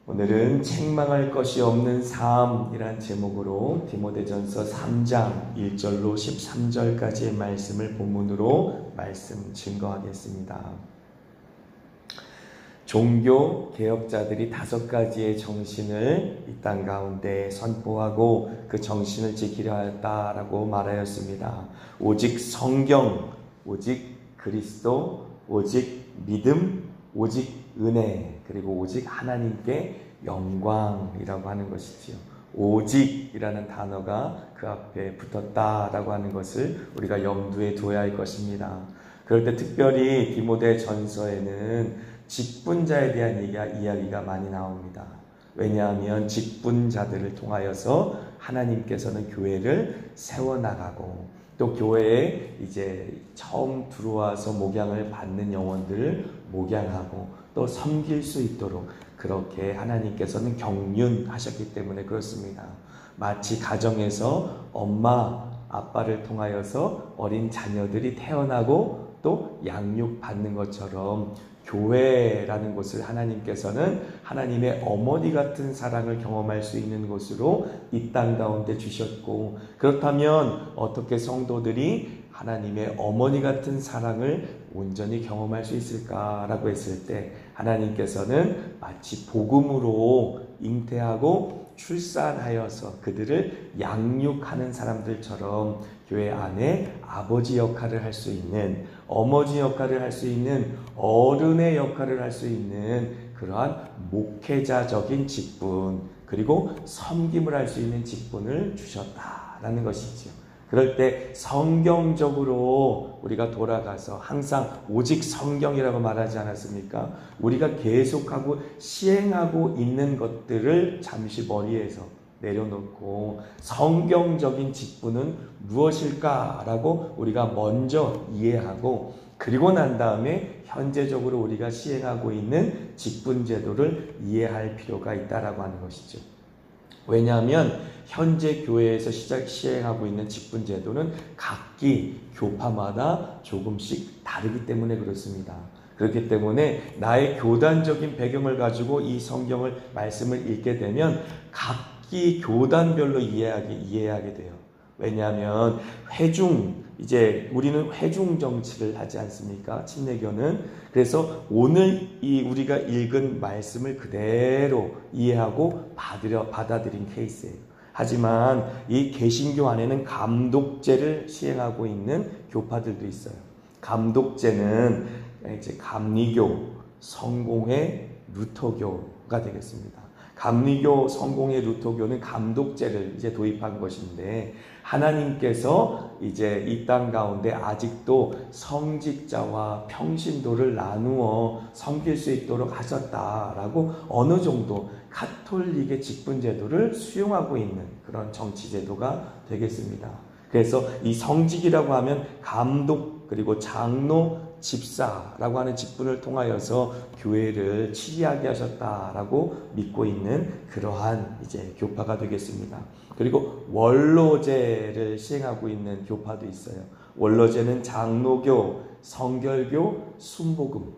오늘은 책망할 것이 없는 삶이란 제목으로 디모데전서 3장 1절로 13절까지의 말씀을 본문으로 말씀 증거하겠습니다. 종교 개혁자들이 5가지의 정신을 이 땅 가운데 선포하고 그 정신을 지키려 했다라고 말하였습니다. 오직 성경, 오직 그리스도, 오직 믿음, 오직 은혜, 그리고 오직 하나님께 영광이라고 하는 것이지요. 오직이라는 단어가 그 앞에 붙었다라고 하는 것을 우리가 염두에 두어야 할 것입니다. 그럴 때 특별히 디모데 전서에는 직분자에 대한 이야기가 많이 나옵니다. 왜냐하면 직분자들을 통하여서 하나님께서는 교회를 세워나가고 또 교회에 이제 처음 들어와서 목양을 받는 영혼들을 목양하고 또 섬길 수 있도록 그렇게 하나님께서는 경륜하셨기 때문에 그렇습니다. 마치 가정에서 엄마, 아빠를 통하여서 어린 자녀들이 태어나고 또 양육받는 것처럼 교회라는 곳을 하나님께서는 하나님의 어머니 같은 사랑을 경험할 수 있는 곳으로 이 땅 가운데 주셨고, 그렇다면 어떻게 성도들이 하나님의 어머니 같은 사랑을 온전히 경험할 수 있을까라고 했을 때 하나님께서는 마치 복음으로 잉태하고 출산하여서 그들을 양육하는 사람들처럼 교회 안에 아버지 역할을 할 수 있는, 어머니 역할을 할 수 있는, 어른의 역할을 할 수 있는 그러한 목회자적인 직분, 그리고 섬김을 할 수 있는 직분을 주셨다라는 것이죠. 그럴 때 성경적으로 우리가 돌아가서 항상 오직 성경이라고 말하지 않았습니까? 우리가 계속하고 시행하고 있는 것들을 잠시 머리에서 내려놓고 성경적인 직분은 무엇일까라고 우리가 먼저 이해하고, 그리고 난 다음에 현재적으로 우리가 시행하고 있는 직분 제도를 이해할 필요가 있다라고 하는 것이죠. 왜냐하면 현재 교회에서 시행하고 있는 직분 제도는 각기 교파마다 조금씩 다르기 때문에 그렇습니다. 그렇기 때문에 나의 교단적인 배경을 가지고 이 성경을 말씀을 읽게 되면 각기 교단별로 이해하게 돼요. 왜냐하면 이제 우리는 회중 정치를 하지 않습니까? 침례교는. 그래서 오늘 우리가 읽은 말씀을 그대로 이해하고 받아들인 케이스예요. 하지만 이 개신교 안에는 감독제를 시행하고 있는 교파들도 있어요. 감독제는 이제 감리교, 성공회, 루터교가 되겠습니다. 감리교, 성공회, 루터교는 감독제를 이제 도입한 것인데, 하나님께서 이제 이 땅 가운데 아직도 성직자와 평신도를 나누어 섬길 수 있도록 하셨다라고 어느 정도 가톨릭의 직분 제도를 수용하고 있는 그런 정치 제도가 되겠습니다. 그래서 이 성직이라고 하면 감독, 그리고 장로, 집사라고 하는 직분을 통하여서 교회를 치리하게 하셨다라고 믿고 있는 그러한 이제 교파가 되겠습니다. 그리고 원로제를 시행하고 있는 교파도 있어요. 원로제는 장로교, 성결교, 순복음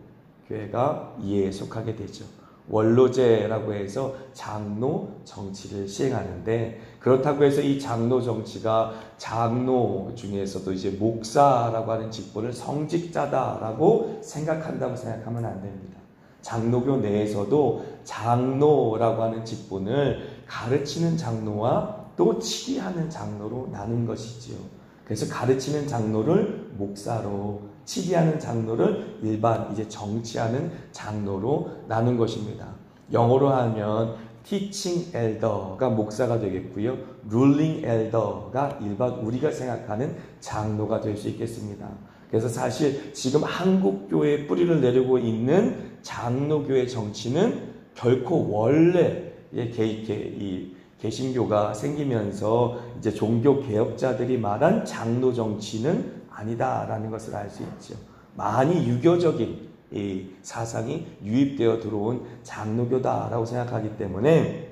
교회가 이에 속하게 되죠. 원로제라고 해서 장로 정치를 시행하는데, 그렇다고 해서 이 장로 정치가 장로 중에서도 이제 목사라고 하는 직분을 성직자다라고 생각한다고 생각하면 안 됩니다. 장로교 내에서도 장로라고 하는 직분을 가르치는 장로와 또 치리하는 장로로 나눈 것이지요. 그래서 가르치는 장로를 목사로, 치리하는 장로를 일반 이제 정치하는 장로로 나눈 것입니다. 영어로 하면 teaching elder가 목사가 되겠고요. ruling elder가 일반 우리가 생각하는 장로가 될 수 있겠습니다. 그래서 사실 지금 한국교회에 뿌리를 내리고 있는 장로교의 정치는 결코 원래 이 개신교가 생기면서 이제 종교 개혁자들이 말한 장로 정치는 아니다라는 것을 알 수 있죠. 많이 유교적인 이 사상이 유입되어 들어온 장로교다라고 생각하기 때문에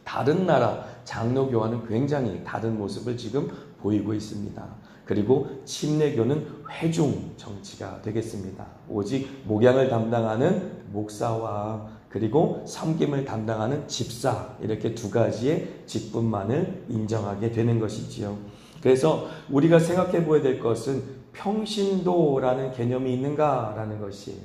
다른 나라 장로교와는 굉장히 다른 모습을 지금 보이고 있습니다. 그리고 침례교는 회중 정치가 되겠습니다. 오직 목양을 담당하는 목사와 그리고 섬김을 담당하는 집사, 이렇게 두 가지의 직분만을 인정하게 되는 것이지요. 그래서 우리가 생각해 보아야 될 것은 평신도라는 개념이 있는가라는 것이,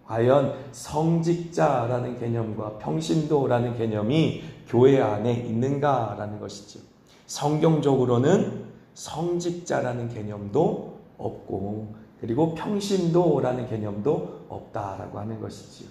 과연 성직자라는 개념과 평신도라는 개념이 교회 안에 있는가라는 것이죠. 성경적으로는 성직자라는 개념도 없고, 그리고 평신도라는 개념도 없다라고 하는 것이지요.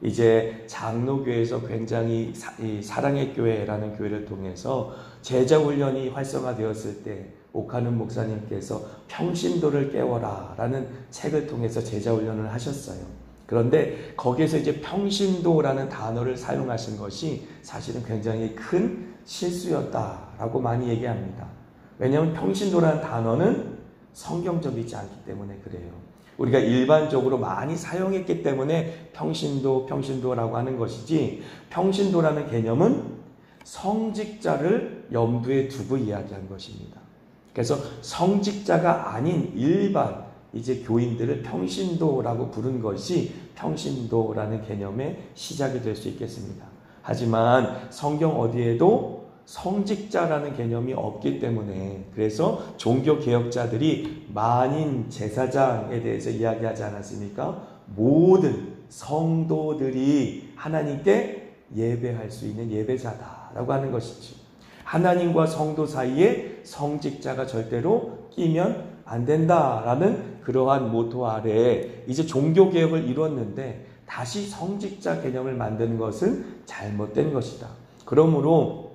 이제 장로교회에서 굉장히 사랑의 교회라는 교회를 통해서 제자훈련이 활성화되었을 때 옥하는 목사님께서 평신도를 깨워라 라는 책을 통해서 제자훈련을 하셨어요. 그런데 거기에서 이제 평신도라는 단어를 사용하신 것이 사실은 굉장히 큰 실수였다라고 많이 얘기합니다. 왜냐하면 평신도라는 단어는 성경적이지 않기 때문에 그래요. 우리가 일반적으로 많이 사용했기 때문에 평신도라고 하는 것이지, 평신도라는 개념은 성직자를 염두에 두고 이야기한 것입니다. 그래서 성직자가 아닌 일반 이제 교인들을 평신도라고 부른 것이 평신도라는 개념의 시작이 될 수 있겠습니다. 하지만 성경 어디에도 성직자라는 개념이 없기 때문에, 그래서 종교개혁자들이 만인 제사장에 대해서 이야기하지 않았습니까? 모든 성도들이 하나님께 예배할 수 있는 예배자다라고 하는 것이죠. 하나님과 성도 사이에 성직자가 절대로 끼면 안 된다라는 그러한 모토 아래에 이제 종교개혁을 이뤘는데 다시 성직자 개념을 만드는 것은 잘못된 것이다. 그러므로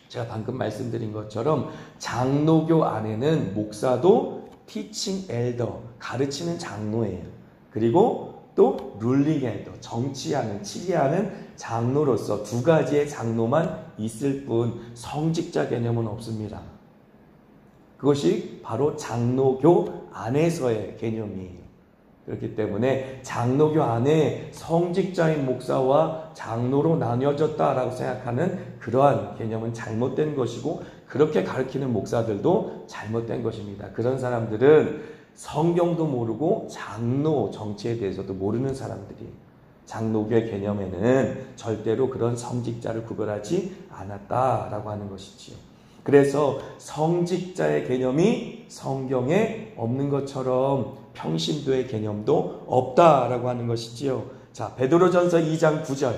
제가 방금 말씀드린 것처럼 장로교 안에는 목사도 티칭 엘더, 가르치는 장로예요. 그리고 또 룰링 엘더, 정치하는, 치리하는 장로로서 두 가지의 장로만 있을 뿐 성직자 개념은 없습니다. 그것이 바로 장로교 안에서의 개념이에요. 그렇기 때문에 장로교 안에 성직자인 목사와 장로로 나뉘어졌다라고 생각하는 그러한 개념은 잘못된 것이고, 그렇게 가르치는 목사들도 잘못된 것입니다. 그런 사람들은 성경도 모르고 장로 정치에 대해서도 모르는 사람들이에요. 장로교의 개념에는 절대로 그런 성직자를 구별하지 않았다라고 하는 것이지요. 그래서 성직자의 개념이 성경에 없는 것처럼 평신도의 개념도 없다라고 하는 것이지요. 자, 베드로전서 2장 9절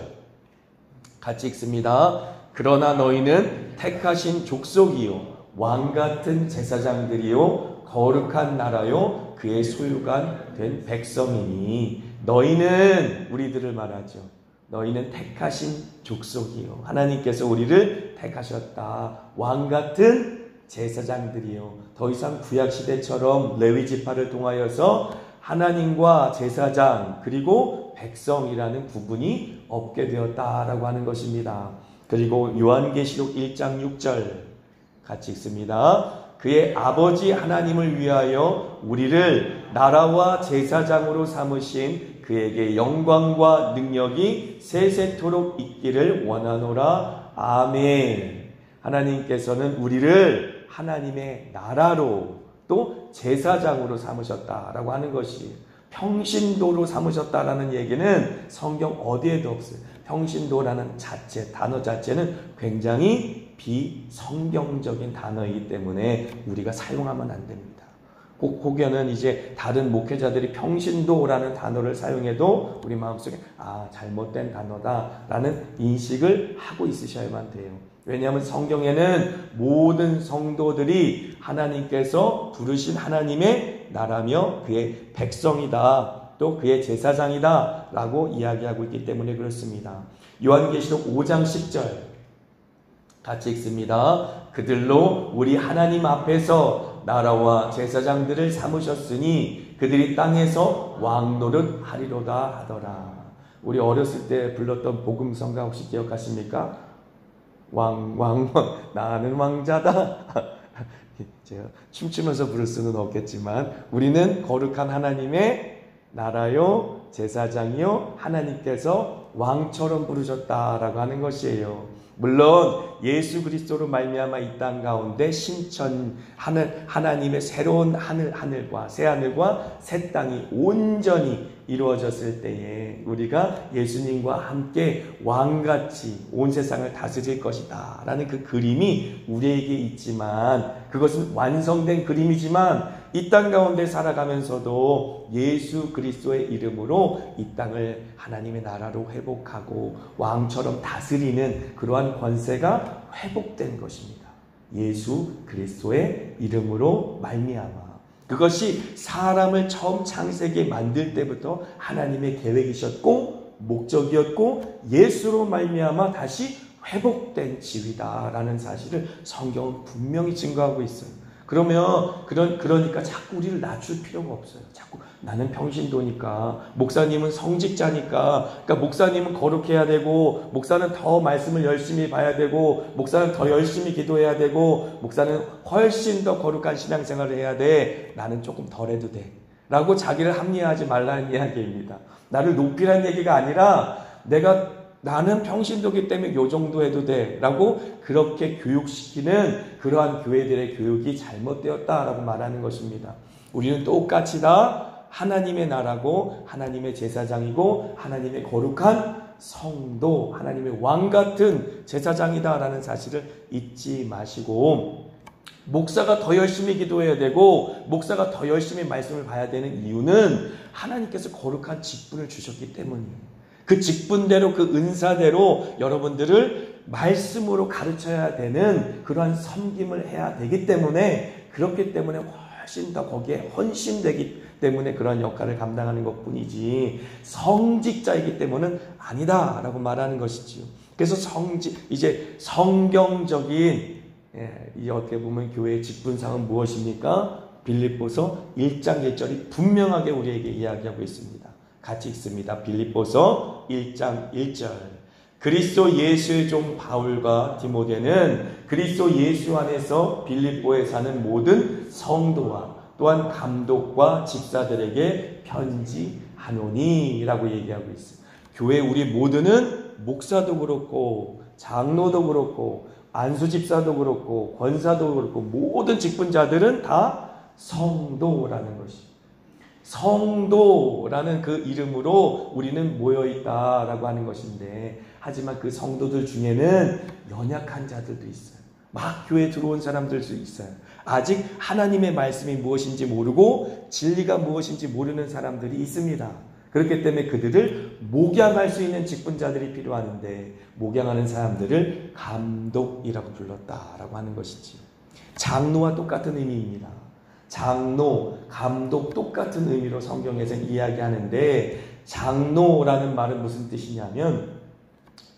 같이 읽습니다. 그러나 너희는 택하신 족속이요 왕같은 제사장들이요 거룩한 나라요 그의 소유가 된 백성이니. 너희는 우리들을 말하죠. 너희는 택하신 족속이요, 하나님께서 우리를 택하셨다. 왕같은 제사장들이요. 더 이상 구약시대처럼 레위지파를 통하여서 하나님과 제사장 그리고 백성이라는 구분이 없게 되었다라고 하는 것입니다. 그리고 요한계시록 1장 6절 같이 읽습니다. 그의 아버지 하나님을 위하여 우리를 나라와 제사장으로 삼으신 그에게 영광과 능력이 세세토록 있기를 원하노라. 아멘. 하나님께서는 우리를 하나님의 나라로 또 제사장으로 삼으셨다라고 하는 것이, 평신도로 삼으셨다라는 얘기는 성경 어디에도 없어요. 평신도라는 자체, 단어 자체는 굉장히 비성경적인 단어이기 때문에 우리가 사용하면 안 됩니다. 혹여는 이제 다른 목회자들이 평신도라는 단어를 사용해도 우리 마음속에 잘못된 단어다라는 인식을 하고 있으셔야만 돼요. 왜냐하면 성경에는 모든 성도들이 하나님께서 부르신 하나님의 나라며 그의 백성이다, 또 그의 제사장이다 라고 이야기하고 있기 때문에 그렇습니다. 요한계시록 5장 10절 같이 읽습니다. 그들로 우리 하나님 앞에서 나라와 제사장들을 삼으셨으니 그들이 땅에서 왕노릇 하리로다 하더라. 우리 어렸을 때 불렀던 복음성가 혹시 기억하십니까? 왕 나는 왕자다. 제가 춤추면서 부를 수는 없겠지만 우리는 거룩한 하나님의 나라요 제사장이요 하나님께서 왕처럼 부르셨다라고 하는 것이에요. 물론 예수 그리스도로 말미암아 이 땅 가운데 신천 하나님의 새로운 하늘과 새 하늘과 새 땅이 온전히 이루어졌을 때에 우리가 예수님과 함께 왕같이 온 세상을 다스릴 것이다 라는 그 그림이 우리에게 있지만, 그것은 완성된 그림이지만 이 땅 가운데 살아가면서도 예수 그리스도의 이름으로 이 땅을 하나님의 나라로 회복하고 왕처럼 다스리는 그러한 권세가 회복된 것입니다. 예수 그리스도의 이름으로 말미암아. 그것이 사람을 처음 창세기에 만들 때부터 하나님의 계획이셨고 목적이었고 예수로 말미암아 다시 회복된 지위다라는 사실을 성경은 분명히 증거하고 있어요. 그러니까 자꾸 우리를 낮출 필요가 없어요. 자꾸 나는 평신도니까, 목사님은 성직자니까, 그러니까 목사님은 거룩해야 되고, 목사는 더 말씀을 열심히 봐야 되고, 목사는 더 열심히 기도해야 되고, 목사는 훨씬 더 거룩한 신앙생활을 해야 돼. 나는 조금 덜 해도 돼. 라고 자기를 합리화하지 말라는 이야기입니다. 나를 높이라는 얘기가 아니라 나는 평신도기 때문에 요 정도 해도 돼 라고 그렇게 교육시키는 그러한 교회들의 교육이 잘못되었다라고 말하는 것입니다. 우리는 똑같이 다 하나님의 나라고 하나님의 제사장이고 하나님의 거룩한 성도, 하나님의 왕 같은 제사장이다라는 사실을 잊지 마시고, 목사가 더 열심히 기도해야 되고 목사가 더 열심히 말씀을 봐야 되는 이유는 하나님께서 거룩한 직분을 주셨기 때문이에요. 그 직분대로, 그 은사대로 여러분들을 말씀으로 가르쳐야 되는 그러한 섬김을 해야 되기 때문에, 그렇기 때문에 훨씬 더 거기에 헌신되기 때문에 그런 역할을 감당하는 것뿐이지 성직자이기 때문은 아니다라고 말하는 것이지요. 그래서 이제 성경적인 이 어떻게 보면 교회의 직분상은 무엇입니까? 빌립보서 1장 1절이 분명하게 우리에게 이야기하고 있습니다. 같이 읽습니다. 빌립보서 1장 1절. 그리스도 예수의 종 바울과 디모데는 그리스도 예수 안에서 빌립보에 사는 모든 성도와 또한 감독과 집사들에게 편지하노니 라고 얘기하고 있어요. 교회 우리 모두는 목사도 그렇고 장로도 그렇고 안수집사도 그렇고 권사도 그렇고 모든 직분자들은 다 성도라는 것이죠. 성도라는 그 이름으로 우리는 모여있다라고 하는 것인데, 하지만 그 성도들 중에는 연약한 자들도 있어요. 막 교회에 들어온 사람들도 있어요. 아직 하나님의 말씀이 무엇인지 모르고 진리가 무엇인지 모르는 사람들이 있습니다. 그렇기 때문에 그들을 목양할 수 있는 직분자들이 필요하는데, 목양하는 사람들을 감독이라고 불렀다라고 하는 것이지요. 장로와 똑같은 의미입니다. 장로, 감독 똑같은 의미로 성경에서는 이야기하는데, 장로라는 말은 무슨 뜻이냐면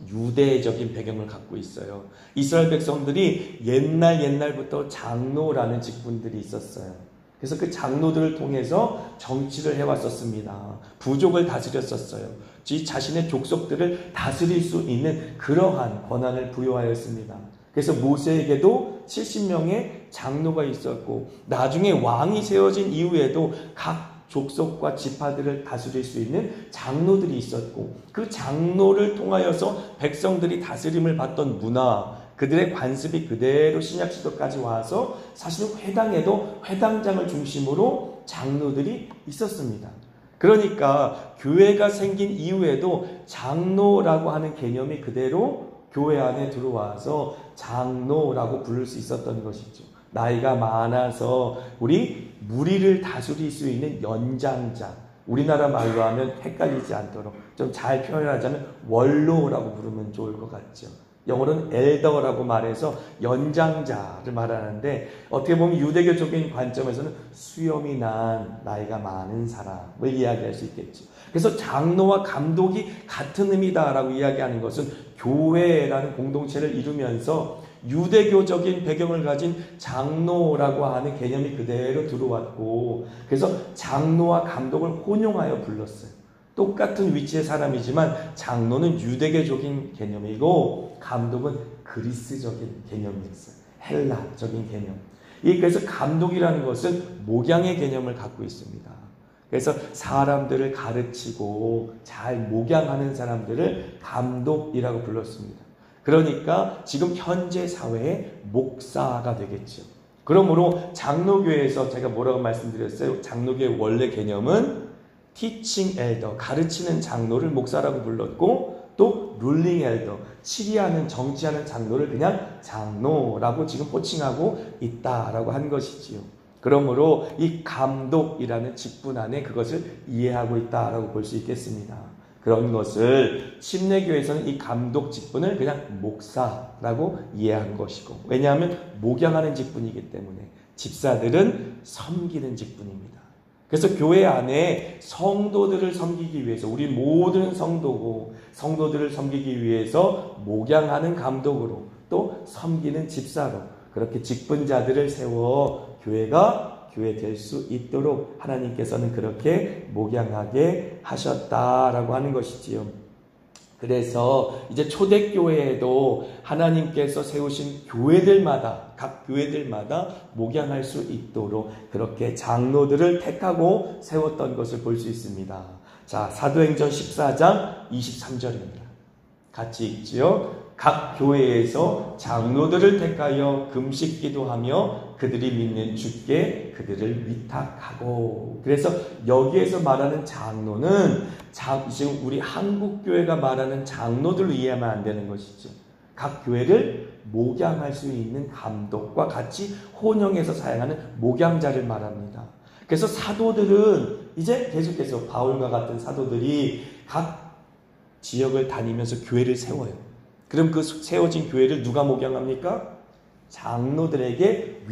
유대적인 배경을 갖고 있어요. 이스라엘 백성들이 옛날부터 장로라는 직분들이 있었어요. 그래서 그 장로들을 통해서 정치를 해왔었습니다. 부족을 다스렸었어요. 자신의 족속들을 다스릴 수 있는 그러한 권한을 부여하였습니다. 그래서 모세에게도 70명의 장로가 있었고, 나중에 왕이 세워진 이후에도 각 족속과 지파들을 다스릴 수 있는 장로들이 있었고, 그 장로를 통하여서 백성들이 다스림을 받던 문화, 그들의 관습이 그대로 신약시대까지 와서 사실은 회당에도 회당장을 중심으로 장로들이 있었습니다. 그러니까 교회가 생긴 이후에도 장로라고 하는 개념이 그대로 교회 안에 들어와서 장로라고 부를 수 있었던 것이죠. 나이가 많아서 우리 무리를 다스릴 수 있는 연장자, 우리나라 말로 하면 헷갈리지 않도록 좀 잘 표현하자면 원로라고 부르면 좋을 것 같죠. 영어로는 엘더라고 말해서 연장자를 말하는데, 어떻게 보면 유대교적인 관점에서는 수염이 난 나이가 많은 사람을 이야기할 수 있겠죠. 그래서 장로와 감독이 같은 의미다라고 이야기하는 것은 교회라는 공동체를 이루면서 유대교적인 배경을 가진 장로라고 하는 개념이 그대로 들어왔고, 그래서 장로와 감독을 혼용하여 불렀어요. 똑같은 위치의 사람이지만 장로는 유대교적인 개념이고 감독은 그리스적인 개념이었어요. 헬라적인 개념. 그래서 감독이라는 것은 목양의 개념을 갖고 있습니다. 그래서 사람들을 가르치고 잘 목양하는 사람들을 감독이라고 불렀습니다. 그러니까 지금 현재 사회의 목사가 되겠죠. 그러므로 장로교회에서 제가 뭐라고 말씀드렸어요? 장로교의 원래 개념은 teaching elder, 가르치는 장로를 목사라고 불렀고, 또 룰링 엘더, 치리하는 정치하는 장로를 그냥 장로라고 지금 호칭하고 있다라고 한 것이지요. 그러므로 이 감독이라는 직분 안에 그것을 이해하고 있다라고 볼 수 있겠습니다. 그런 것을 침례교에서는 이 감독 직분을 그냥 목사라고 이해한 것이고, 왜냐하면 목양하는 직분이기 때문에 집사들은 섬기는 직분입니다. 그래서 교회 안에 성도들을 섬기기 위해서, 우리 모든 성도들을 섬기기 위해서 목양하는 감독으로, 또 섬기는 집사로 그렇게 직분자들을 세워 교회가 교회 될 수 있도록 하나님께서는 그렇게 목양하게 하셨다라고 하는 것이지요. 그래서 이제 초대교회에도 하나님께서 세우신 교회들마다, 각 교회들마다 목양할 수 있도록 그렇게 장로들을 택하고 세웠던 것을 볼 수 있습니다. 자, 사도행전 14장 23절입니다. 같이 읽지요. 각 교회에서 장로들을 택하여 금식 기도하며 그들이 믿는 주께 그들을 위탁하고. 그래서 여기에서 말하는 장로는 지금 우리 한국교회가 말하는 장로들로 이해하면 안 되는 것이죠. 각 교회를 목양할 수 있는 감독과 같이 혼용해서 사용하는 목양자를 말합니다. 그래서 사도들은 이제 계속해서 바울과 같은 사도들이 각 지역을 다니면서 교회를 세워요. 그럼 그 세워진 교회를 누가 목양합니까? 장로들에게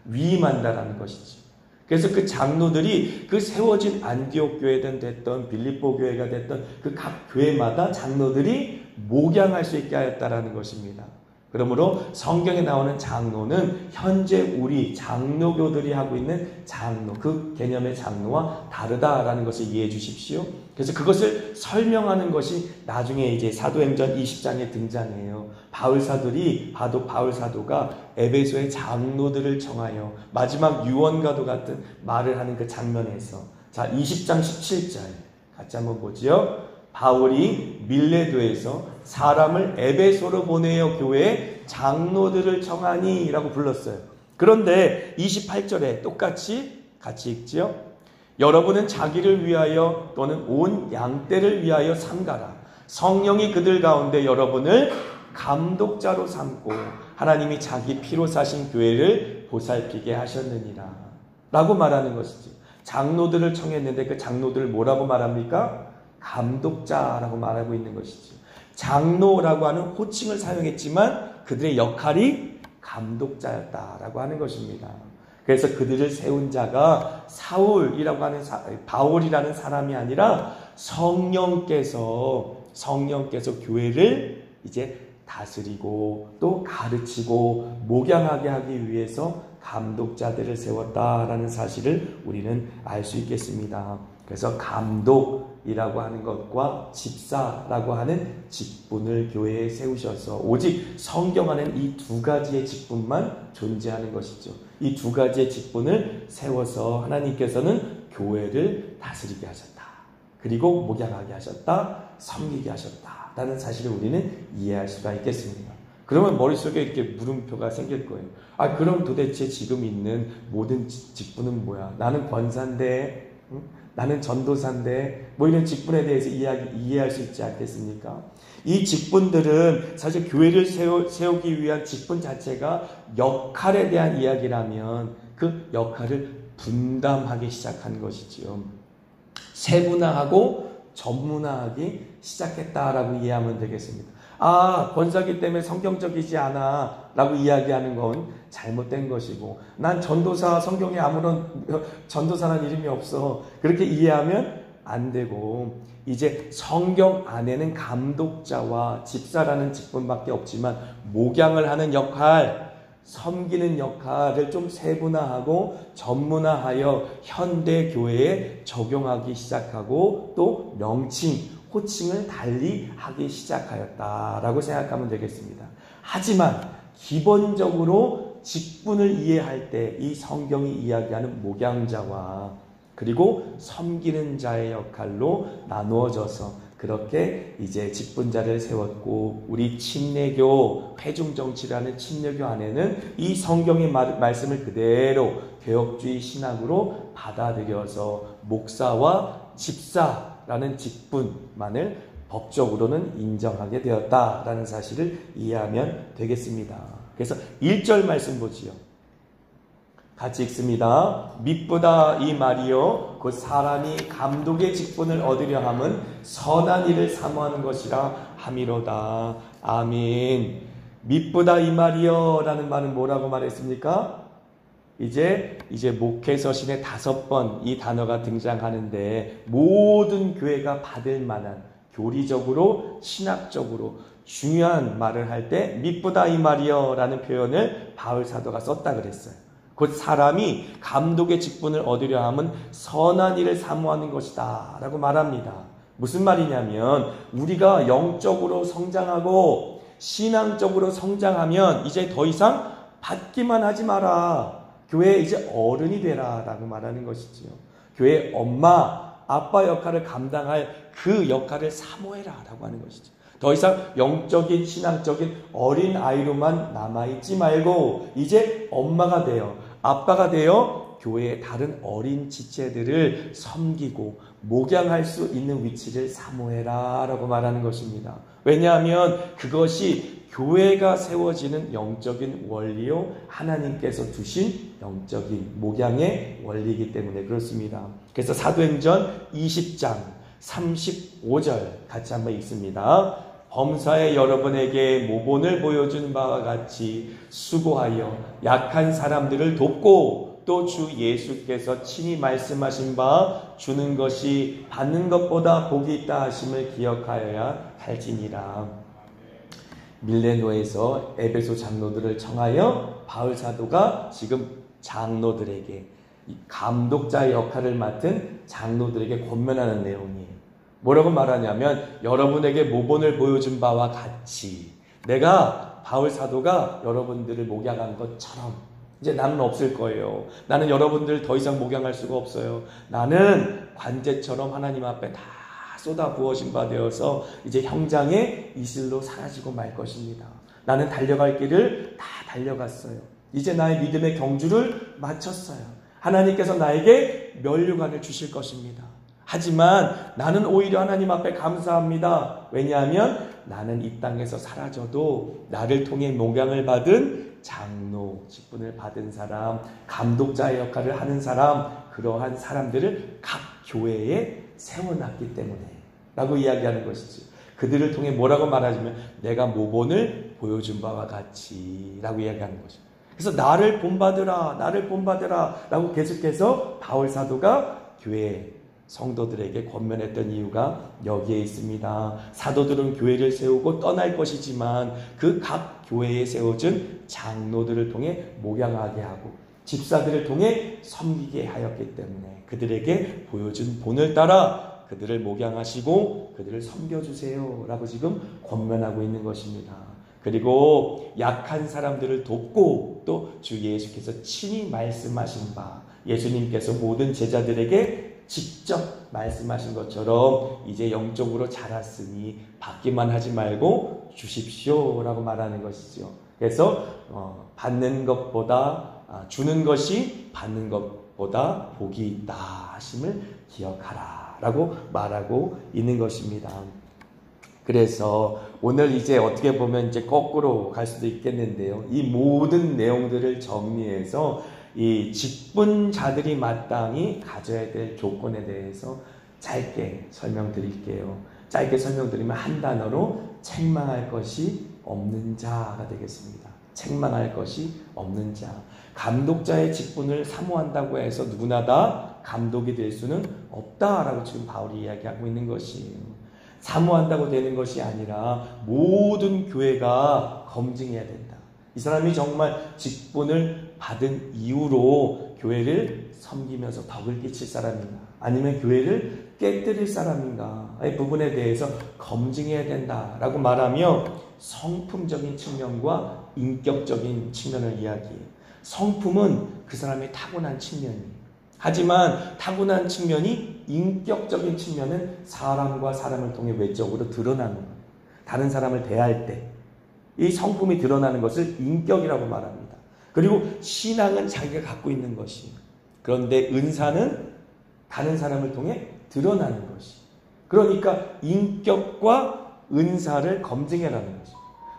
위임한다라는 것이죠. 그래서 그 장로들이 그 세워진 안디옥 교회든 됐던 빌립보 교회가 됐던 그 각 교회마다 장로들이 목양할 수 있게 하였다라는 것입니다. 그러므로 성경에 나오는 장로는 현재 우리 장로교들이 하고 있는 장로, 그 개념의 장로와 다르다라는 것을 이해해 주십시오. 그래서 그것을 설명하는 것이 나중에 이제 사도행전 20장에 등장해요. 바울 사도가 에베소의 장로들을 청하여 마지막 유언과도 같은 말을 하는 그 장면에서, 자, 20장 17절 같이 한번 보지요. 바울이 밀레도에서 사람을 에베소로 보내어 교회에 장로들을 청하니 라고 불렀어요. 그런데 28절에 똑같이 같이 읽지요. 여러분은 자기를 위하여 또는 온 양떼를 위하여 삼가라. 성령이 그들 가운데 여러분을 감독자로 삼고 하나님이 자기 피로 사신 교회를 보살피게 하셨느니라 라고 말하는 것이지. 장로들을 청했는데 그 장로들을 뭐라고 말합니까? 감독자라고 말하고 있는 것이죠. 장로라고 하는 호칭을 사용했지만 그들의 역할이 감독자였다라고 하는 것입니다. 그래서 그들을 세운 자가 바울이라는 사람이 아니라 성령께서 교회를 이제 다스리고 또 가르치고 목양하게 하기 위해서 감독자들을 세웠다라는 사실을 우리는 알 수 있겠습니다. 그래서 감독이라고 하는 것과 집사라고 하는 직분을 교회에 세우셔서 오직 성경 안에는 이 두 가지의 직분만 존재하는 것이죠. 이 두 가지의 직분을 세워서 하나님께서는 교회를 다스리게 하셨다. 그리고 목양하게 하셨다. 섬기게 하셨다라는 사실을 우리는 이해할 수가 있겠습니다. 그러면 머릿속에 이렇게 물음표가 생길 거예요. 아, 그럼 도대체 지금 있는 모든 직분은 뭐야? 나는 권사인데, 나는 전도사인데, 뭐 이런 직분에 대해서 이해할 수 있지 않겠습니까? 이 직분들은 사실 교회를 세우기 위한 직분 자체가 역할에 대한 이야기라면 그 역할을 분담하기 시작한 것이지요. 세분화하고 전문화하기 시작했다라고 이해하면 되겠습니다. 아, 권사기 때문에 성경적이지 않아 라고 이야기하는 건 잘못된 것이고, 난 전도사, 성경에 아무런 전도사라는 이름이 없어, 그렇게 이해하면 안 되고, 이제 성경 안에는 감독자와 집사라는 직분밖에 없지만 목양을 하는 역할, 섬기는 역할을 좀 세분화하고 전문화하여 현대 교회에 적용하기 시작하고 또 명칭, 호칭을 달리 하기 시작하였다라고 생각하면 되겠습니다. 하지만 기본적으로 직분을 이해할 때 이 성경이 이야기하는 목양자와 그리고 섬기는 자의 역할로 나누어져서 그렇게 이제 직분자를 세웠고, 우리 침례교, 회중정치라는 침례교 안에는 이 성경의 말씀을 그대로 개혁주의 신학으로 받아들여서 목사와 집사라는 직분만을 법적으로는 인정하게 되었다라는 사실을 이해하면 되겠습니다. 그래서 1절 말씀 보지요. 같이 읽습니다. mit보다 이 말이요 곧 사람이 감독의 직분을 얻으려 함은 선한 일을 사모하는 것이라 함이로다. 아멘. mit보다 이 말이요 라는 말은 뭐라고 말했습니까? 이제 목회서신에 5번 이 단어가 등장하는데 모든 교회가 받을 만한 교리적으로 신학적으로 중요한 말을 할 때 mit보다 이 말이요 라는 표현을 바울 사도가 썼다 그랬어요. 곧 사람이 감독의 직분을 얻으려 함은 선한 일을 사모하는 것이다 라고 말합니다. 무슨 말이냐면 우리가 영적으로 성장하고 신앙적으로 성장하면 이제 더 이상 받기만 하지 마라. 교회에 이제 어른이 되라 라고 말하는 것이지요. 교회 엄마, 아빠 역할을 감당할 그 역할을 사모해라 라고 하는 것이죠. 더 이상 영적인 신앙적인 어린 아이로만 남아있지 말고 이제 엄마가 되어 아빠가 되어 교회의 다른 어린 지체들을 섬기고 목양할 수 있는 위치를 사모해라 라고 말하는 것입니다. 왜냐하면 그것이 교회가 세워지는 영적인 원리요 하나님께서 두신 영적인 목양의 원리이기 때문에 그렇습니다. 그래서 사도행전 20장 35절 같이 한번 읽습니다. 범사에 여러분에게 모본을 보여준 바와 같이 수고하여 약한 사람들을 돕고 또 주 예수께서 친히 말씀하신 바 주는 것이 받는 것보다 복이 있다 하심을 기억하여야 할지니라. 밀레노에서 에베소 장로들을 청하여 바울 사도가 지금 장로들에게 감독자의 역할을 맡은 장로들에게 권면하는 내용이에요. 뭐라고 말하냐면 여러분에게 모본을 보여준 바와 같이 내가 바울 사도가 여러분들을 목양한 것처럼 이제 나는 없을 거예요. 나는 여러분들을 더 이상 목양할 수가 없어요. 나는 관제처럼 하나님 앞에 다 쏟아 부어진 바 되어서 이제 형장의 이슬로 사라지고 말 것입니다. 나는 달려갈 길을 다 달려갔어요. 이제 나의 믿음의 경주를 마쳤어요. 하나님께서 나에게 면류관을 주실 것입니다. 하지만 나는 오히려 하나님 앞에 감사합니다. 왜냐하면 나는 이 땅에서 사라져도 나를 통해 목양을 받은 장로, 직분을 받은 사람, 감독자의 역할을 하는 사람, 그러한 사람들을 각 교회에 세워놨기 때문에 라고 이야기하는 것이지. 그들을 통해 뭐라고 말하자면 내가 모본을 보여준 바와 같이 라고 이야기하는 것이죠. 그래서 나를 본받으라, 나를 본받으라 라고 계속해서 바울 사도가 교회 성도들에게 권면했던 이유가 여기에 있습니다. 사도들은 교회를 세우고 떠날 것이지만 그 각 교회에 세워진 장로들을 통해 목양하게 하고 집사들을 통해 섬기게 하였기 때문에 그들에게 보여준 본을 따라 그들을 목양하시고 그들을 섬겨주세요 라고 지금 권면하고 있는 것입니다. 그리고 약한 사람들을 돕고 또 주 예수께서 친히 말씀하신 바 예수님께서 모든 제자들에게 직접 말씀하신 것처럼 이제 영적으로 자랐으니 받기만 하지 말고 주십시오 라고 말하는 것이죠. 그래서 받는 것보다 주는 것이 받는 것보다 복이 있다 하심을 기억하라 라고 말하고 있는 것입니다. 그래서 오늘 이제 어떻게 보면 이제 거꾸로 갈 수도 있겠는데요. 이 모든 내용들을 정리해서 이 직분자들이 마땅히 가져야 될 조건에 대해서 짧게 설명드릴게요. 짧게 설명드리면 한 단어로 책망할 것이 없는 자가 되겠습니다. 책망할 것이 없는 자. 감독자의 직분을 사모한다고 해서 누구나 다 감독이 될 수는 없다라고 지금 바울이 이야기하고 있는 것이에요. 사모한다고 되는 것이 아니라 모든 교회가 검증해야 된다. 이 사람이 정말 직분을 받은 이후로 교회를 섬기면서 덕을 끼칠 사람인가 아니면 교회를 깨뜨릴 사람인가 이 부분에 대해서 검증해야 된다라고 말하며 성품적인 측면과 인격적인 측면을 이야기해요. 성품은 그 사람의 타고난 측면이에요. 하지만 타고난 측면이 인격적인 측면은 사람과 사람을 통해 외적으로 드러나는 거예요. 다른 사람을 대할 때 이 성품이 드러나는 것을 인격이라고 말합니다. 그리고 신앙은 자기가 갖고 있는 것이에요. 그런데 은사는 다른 사람을 통해 드러나는 것이. 그러니까 인격과 은사를 검증해라는 거죠.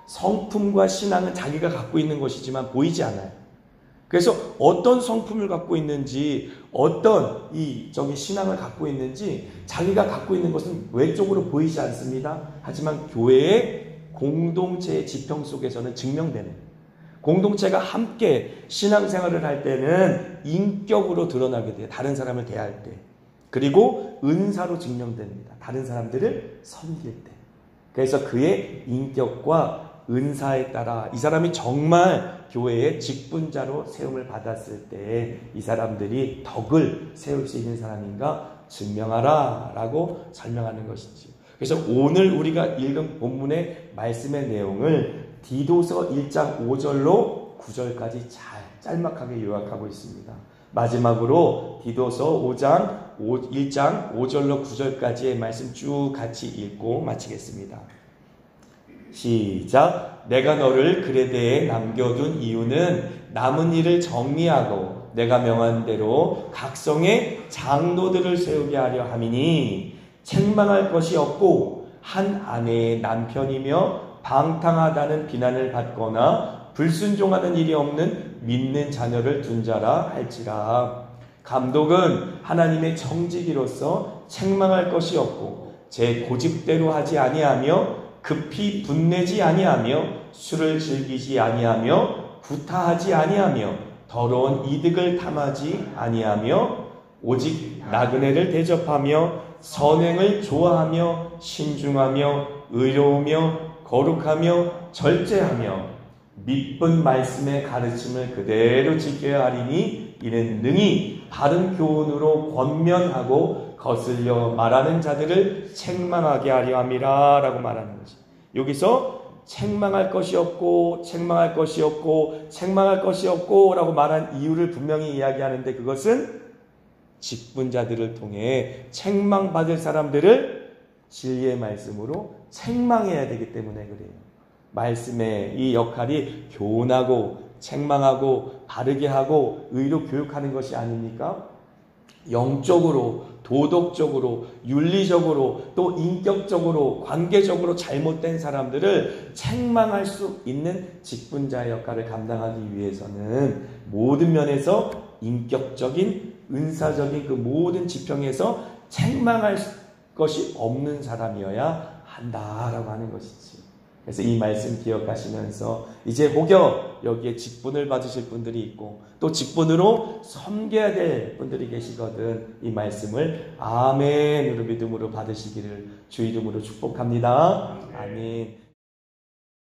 성품과 신앙은 자기가 갖고 있는 것이지만 보이지 않아요. 그래서 어떤 성품을 갖고 있는지, 어떤 신앙을 갖고 있는지 자기가 갖고 있는 것은 외적으로 보이지 않습니다. 하지만 교회의 공동체의 지평 속에서는 증명되는, 공동체가 함께 신앙생활을 할 때는 인격으로 드러나게 돼요. 다른 사람을 대할 때. 그리고 은사로 증명됩니다. 다른 사람들을 섬길 때. 그래서 그의 인격과 은사에 따라 이 사람이 정말 교회의 직분자로 세움을 받았을 때 이 사람들이 덕을 세울 수 있는 사람인가 증명하라 라고 설명하는 것이지요. 그래서 오늘 우리가 읽은 본문의 말씀의 내용을 디도서 1장 5절로 9절까지 짤막하게 요약하고 있습니다. 마지막으로 디도서 1장 5절로 9절까지의 말씀 쭉 같이 읽고 마치겠습니다. 시작. 내가 너를 그레데에 남겨둔 이유는 남은 일을 정리하고 내가 명한 대로 각성의 장로들을 세우게 하려 함이니 책망할 것이 없고 한 아내의 남편이며 방탕하다는 비난을 받거나 불순종하는 일이 없는 믿는 자녀를 둔 자라 할지라. 감독은 하나님의 청지기로서 책망할 것이 없고 제 고집대로 하지 아니하며 급히 분내지 아니하며 술을 즐기지 아니하며 구타하지 아니하며 더러운 이득을 탐하지 아니하며 오직 나그네를 대접하며 선행을 좋아하며 신중하며 의로우며 거룩하며 절제하며 믿은 말씀의 가르침을 그대로 지켜야 하리니 이는 능히 바른 교훈으로 권면하고 거슬려 말하는 자들을 책망하게 하려 함이라 라고 말하는 거지. 여기서 책망할 것이 없고 책망할 것이 없고 책망할 것이 없고 라고 말한 이유를 분명히 이야기하는데, 그것은 직분자들을 통해 책망받을 사람들을 진리의 말씀으로 책망해야 되기 때문에 그래요. 말씀의 이 역할이 교훈하고 책망하고 바르게 하고 의로 교육하는 것이 아닙니까? 영적으로, 도덕적으로, 윤리적으로, 또 인격적으로, 관계적으로 잘못된 사람들을 책망할 수 있는 직분자의 역할을 감당하기 위해서는 모든 면에서 인격적인, 은사적인 그 모든 지평에서 책망할 것이 없는 사람이어야 한다라고 하는 것이지. 그래서 이 말씀 기억하시면서 이제 혹여 여기에 직분을 받으실 분들이 있고 또 직분으로 섬겨야 될 분들이 계시거든 이 말씀을 아멘으로 믿음으로 받으시기를 주 이름으로 축복합니다. 아멘.